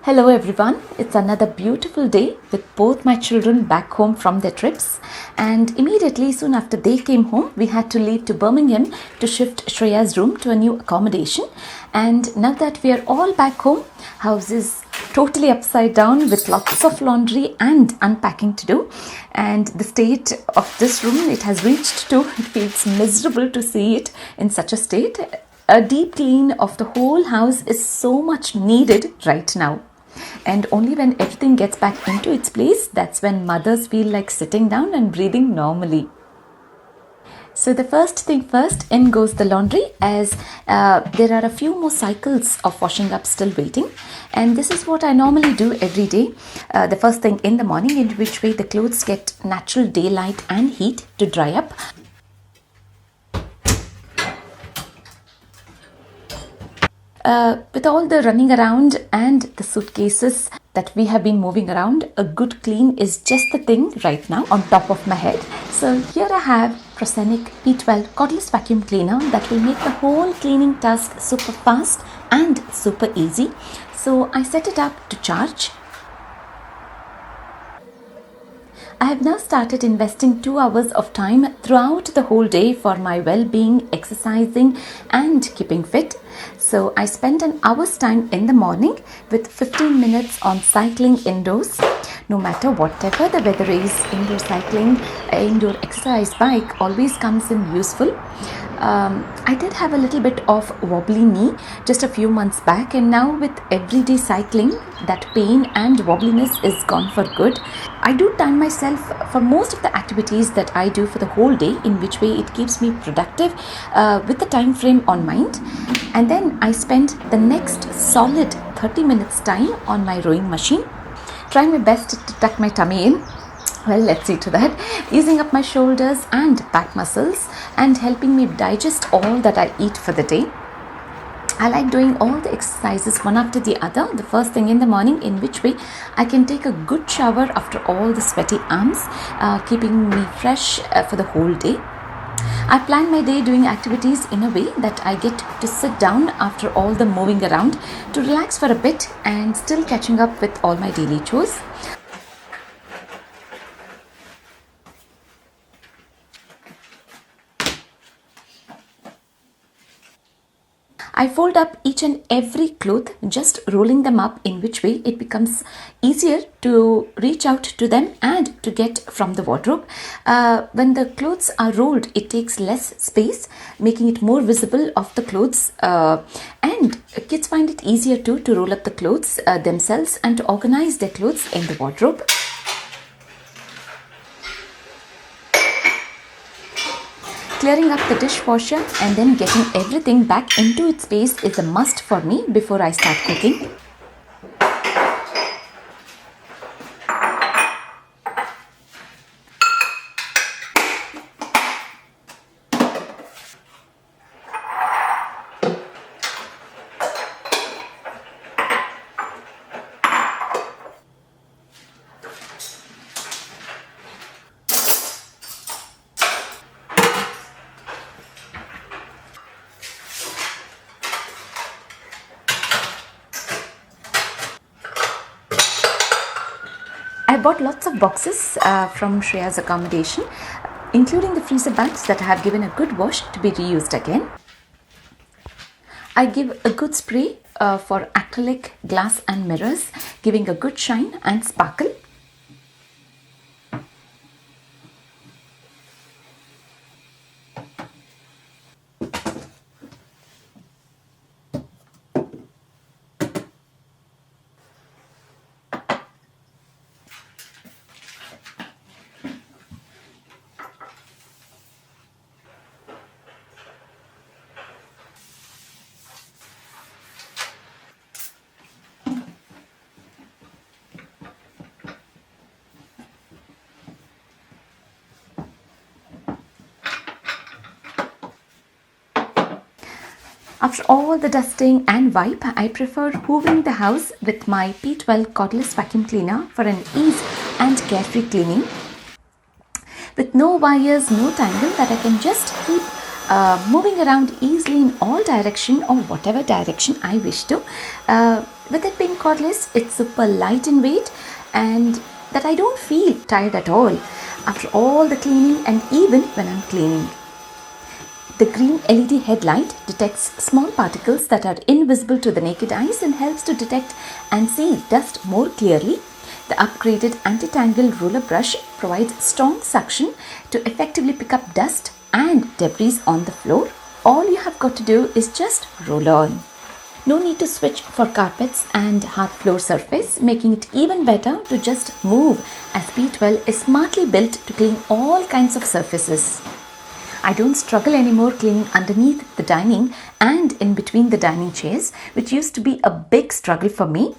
Hello everyone, it's another beautiful day with both my children back home from their trips, and immediately soon after they came home we had to leave to Birmingham to shift Shreya's room to a new accommodation. And now that we are all back home, house is totally upside down with lots of laundry and unpacking to do, and the state of this room it has reached to, it feels miserable to see it in such a state. A deep clean of the whole house is so much needed right now. And only when everything gets back into its place, that's when mothers feel like sitting down and breathing normally. So the first thing first, in goes the laundry, as there are a few more cycles of washing up still waiting. And this is what I normally do every day. The first thing in the morning, in which way the clothes get natural daylight and heat to dry up. With all the running around and the suitcases that we have been moving around, a good clean is just the thing right now on top of my head. So here I have Prosenic P12 cordless vacuum cleaner that will make the whole cleaning task super fast and super easy. So I set it up to charge. I have now started investing 2 hours of time throughout the whole day for my well-being, exercising and keeping fit. So I spend an hour's time in the morning with 15 minutes on cycling indoors. No matter whatever the weather is, indoor cycling, indoor exercise bike always comes in useful. I did have a little bit of wobbly knee just a few months back, and now with everyday cycling, that pain and wobbliness is gone for good. I do time myself for most of the activities that I do for the whole day, in which way it keeps me productive with the time frame on mind. And then I spend the next solid 30 minutes time on my rowing machine, trying my best to tuck my tummy in. Well, let's see to that, easing up my shoulders and back muscles and helping me digest all that I eat for the day. I like doing all the exercises one after the other, the first thing in the morning, in which way I can take a good shower after all the sweaty arms, keeping me fresh for the whole day. I plan my day doing activities in a way that I get to sit down after all the moving around to relax for a bit and still catching up with all my daily chores. I fold up each and every cloth, just rolling them up, in which way it becomes easier to reach out to them and to get from the wardrobe. When the clothes are rolled, it takes less space, making it more visible of the clothes, and kids find it easier too to roll up the clothes themselves and to organize their clothes in the wardrobe. Clearing up the dishwasher and then getting everything back into its place is a must for me before I start cooking. I bought lots of boxes from Shreya's accommodation, including the freezer bags that I have given a good wash to be reused again. I give a good spray for acrylic, glass and mirrors, giving a good shine and sparkle. After all the dusting and wipe, I prefer hoovering the house with my P12 cordless vacuum cleaner for an ease and carefree cleaning. With no wires, no tangle, that I can just keep moving around easily in all direction or whatever direction I wish to. With it being cordless, it's super light in weight and that I don't feel tired at all after all the cleaning and even when I'm cleaning. The green LED headlight detects small particles that are invisible to the naked eyes and helps to detect and see dust more clearly. The upgraded anti-tangle roller brush provides strong suction to effectively pick up dust and debris on the floor. All you have got to do is just roll on. No need to switch for carpets and hard floor surface, making it even better to just move as P12 is smartly built to clean all kinds of surfaces. I don't struggle anymore cleaning underneath the dining and in between the dining chairs, which used to be a big struggle for me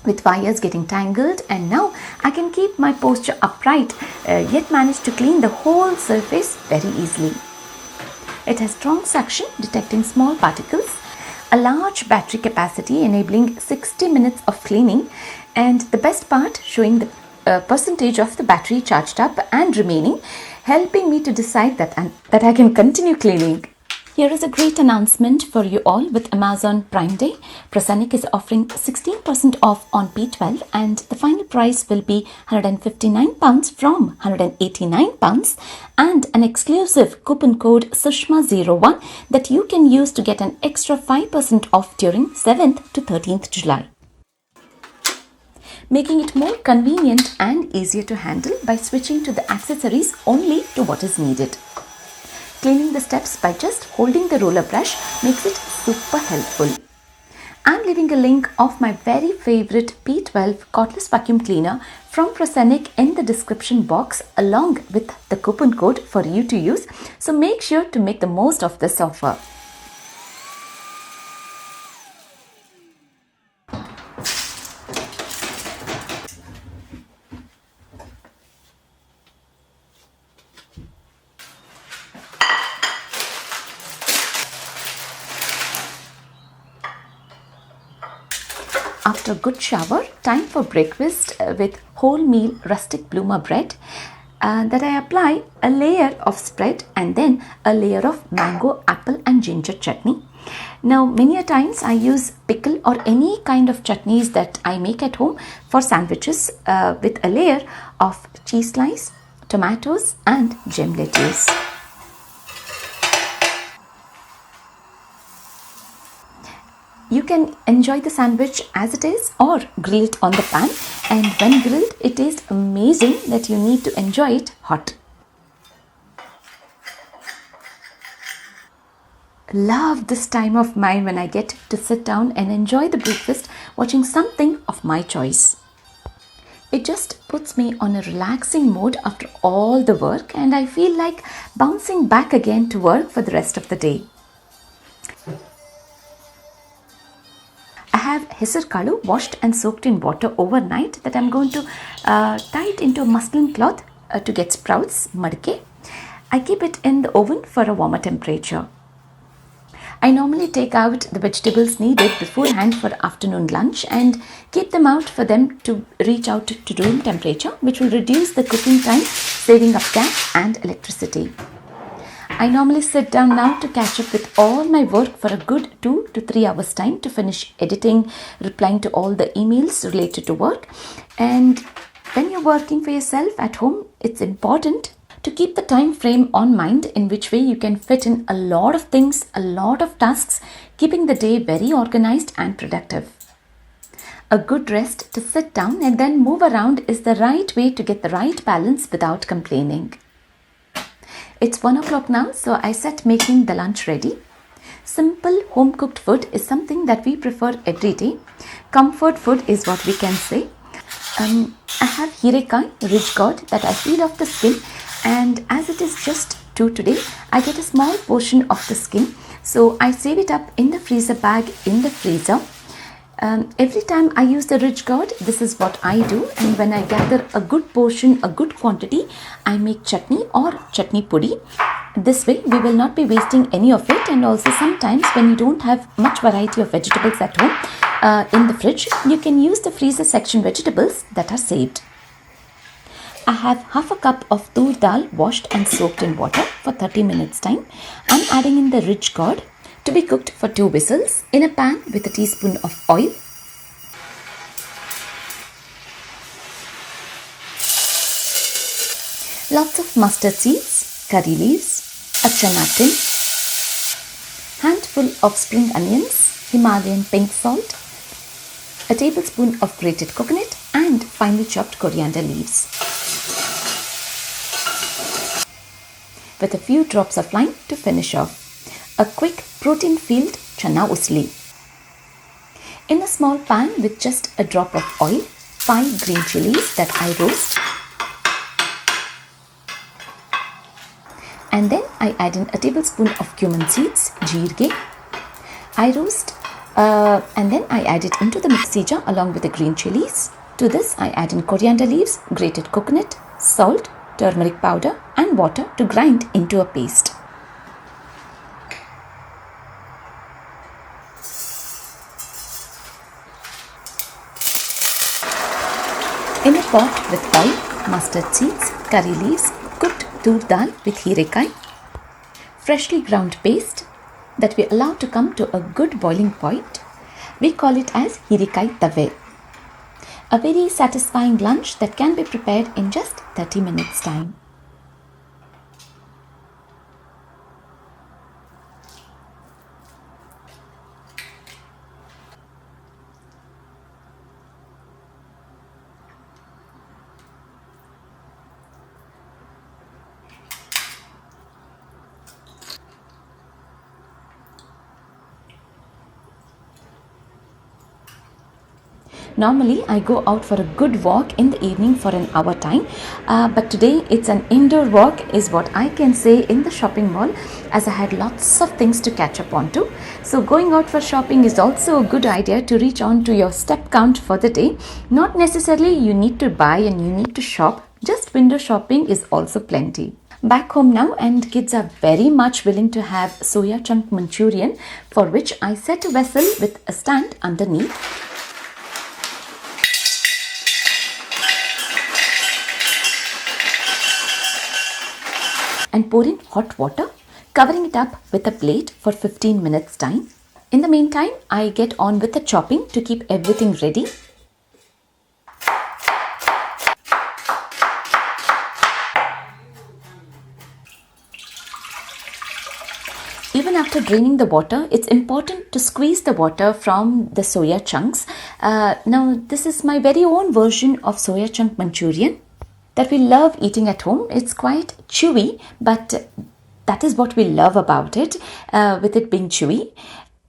with wires getting tangled, and now I can keep my posture upright yet manage to clean the whole surface very easily. It has strong suction detecting small particles, a large battery capacity enabling 60 minutes of cleaning, and the best part showing the percentage of the battery charged up and remaining, helping me to decide that I can continue cleaning. Here is a great announcement for you all with Amazon Prime Day. Prosenic is offering 16% off on P12 and the final price will be £159 from £189 and an exclusive coupon code Sushma01 that you can use to get an extra 5% off during 7th to 13th July. Making it more convenient and easier to handle by switching to the accessories only to what is needed. Cleaning the steps by just holding the roller brush makes it super helpful. I'm leaving a link of my very favorite P12 cordless vacuum cleaner from Prosenic in the description box along with the coupon code for you to use, so make sure to make the most of this offer. After a good shower, time for breakfast with wholemeal rustic bloomer bread that I apply a layer of spread and then a layer of mango, apple and ginger chutney. Now many a times I use pickle or any kind of chutneys that I make at home for sandwiches with a layer of cheese slice, tomatoes and gem lettuce. You can enjoy the sandwich as it is or grill it on the pan, and when grilled it tastes amazing that you need to enjoy it hot. Love this time of mine when I get to sit down and enjoy the breakfast watching something of my choice. It just puts me on a relaxing mode after all the work and I feel like bouncing back again to work for the rest of the day. I have Hesar kalu washed and soaked in water overnight that I'm going to tie it into a muslin cloth to get sprouts, madke. I keep it in the oven for a warmer temperature. I normally take out the vegetables needed beforehand for afternoon lunch and keep them out for them to reach out to room temperature, which will reduce the cooking time, saving up gas and electricity. I normally sit down now to catch up with all my work for a good 2 to 3 hours time to finish editing, replying to all the emails related to work. And when you're working for yourself at home, it's important to keep the time frame on mind in which way you can fit in a lot of things, a lot of tasks, keeping the day very organized and productive. A good rest to sit down and then move around is the right way to get the right balance without complaining. It's 1 o'clock now, so I set making the lunch ready. Simple home cooked food is something that we prefer every day. Comfort food is what we can say. I have hirekai, ridge gourd, that I peel off the skin, and as it is just 2 today, I get a small portion of the skin. So I save it up in the freezer bag in the freezer. Every time I use the ridge gourd, this is what I do, and when I gather a good portion, a good quantity, I make chutney or chutney pudi. This way we will not be wasting any of it, and also sometimes when you don't have much variety of vegetables at home in the fridge, you can use the freezer section vegetables that are saved. I have half a cup of tur dal washed and soaked in water for 30 minutes time. I'm adding in the ridge gourd to be cooked for 2 whistles in a pan with a teaspoon of oil. lots of mustard seeds, curry leaves, a chana tin, handful of spring onions, Himalayan pink salt, a tablespoon of grated coconut and finely chopped coriander leaves, with a few drops of lime to finish off. A quick protein-filled Chana Usali. In a small pan with just a drop of oil, 5 green chilies that I roast, and then I add in a tablespoon of cumin seeds, jeerge. I roast and then I add it into the mixie jar along with the green chilies. To this I add in coriander leaves, grated coconut, salt, turmeric powder and water to grind into a paste. In a pot with oil, mustard seeds, curry leaves, cooked tur dal with hirekai, freshly ground paste that we allow to come to a good boiling point. We call it as hirekai tave. A very satisfying lunch that can be prepared in just 30 minutes time. Normally, I go out for a good walk in the evening for an hour time, but today it's an indoor walk is what I can say in the shopping mall, as I had lots of things to catch up on to. So going out for shopping is also a good idea to reach on to your step count for the day. Not necessarily you need to buy and you need to shop, just window shopping is also plenty. Back home now, and kids are very much willing to have Soya Chunk Manchurian, for which I set a vessel with a stand underneath. And pour in hot water, covering it up with a plate for 15 minutes time. In the meantime, I get on with the chopping to keep everything ready. Even after draining the water, it's important to squeeze the water from the soya chunks. Now, this is my very own version of Soya Chunk Manchurian that we love eating at home. It's quite chewy, but that is what we love about it, with it being chewy.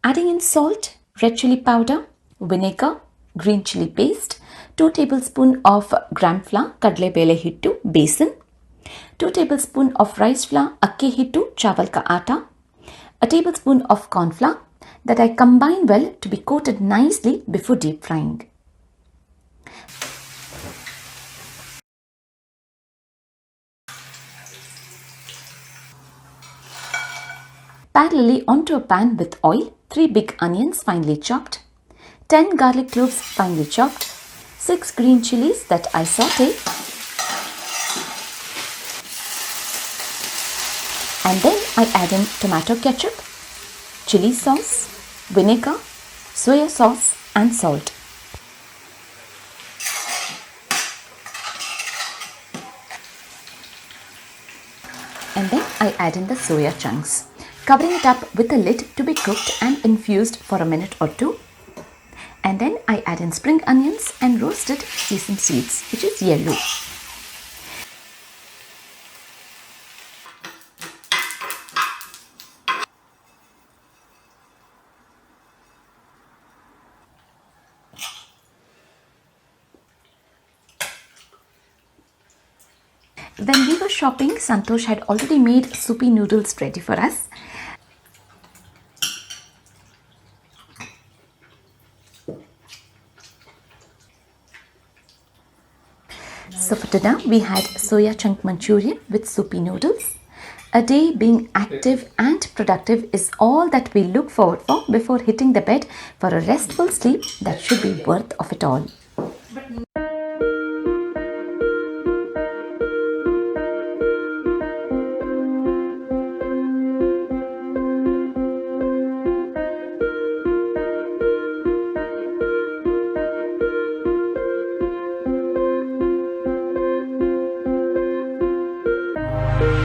Adding in salt, red chili powder, vinegar, green chili paste, 2 tablespoons of gram flour, kadle bele hittu, besan, 2 tablespoons of rice flour, akke hittu, chawal ka atta, a tablespoon of corn flour that I combine well to be coated nicely before deep frying. Parallelly onto a pan with oil, 3 big onions finely chopped, 10 garlic cloves finely chopped, 6 green chilies that I saute, and then I add in tomato ketchup, chili sauce, vinegar, soya sauce and salt. And then I add in the soya chunks, covering it up with a lid to be cooked and infused for a minute or 2. And then I add in spring onions and roasted sesame seeds, which is yellow. When we were shopping, Santosh had already made soupy noodles ready for us. So for dinner, we had Soya Chunk Manchurian with soupy noodles. A day being active and productive is all that we look forward for before hitting the bed for a restful sleep that should be worth of it all.